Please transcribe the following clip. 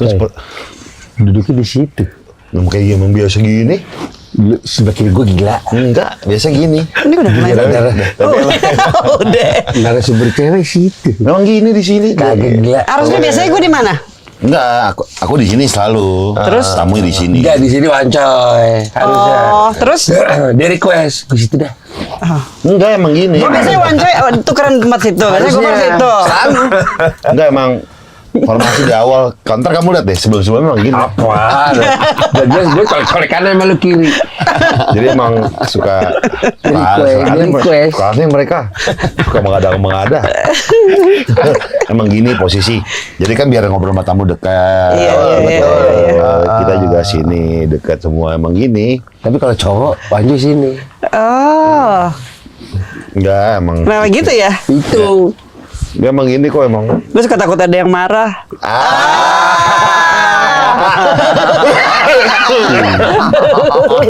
Terus duduknya di situ. emang biasa gini. Sebelah kiri gue gila. Enggak, biasa gini. Ini udah mulai. Udah. Narasumber cewek situ. Memang gini di sini. Kagak gila. Harusnya biasanya gue di mana? Enggak, aku di sini selalu. Terus? Tamunya di sini. Enggak, di sini wancoy. Harusnya. Oh, terus? Dia request ke situ dah. Enggak, emang gini. Gue biasanya wancoy tukeran tempat situ. Biasanya gue pernah situ. Selalu. Enggak, emang formasi di awal. Counter kamu lihat deh, sebelum-sebelumnya emang gini. Apa? Dan gue colek kanan sama lu kiri. Jadi emang suka Request. kelasnya mereka suka mengada. Emang gini posisi. Jadi kan biar ngobrol sama tamu dekat. Iya. Kita juga sini dekat semua emang gini. Tapi kalau cowok, Wanju sini. Oh. Enggak emang. Nah gitu ya? Itu. Dia emang gini kok emang. Gue suka takut ada yang marah.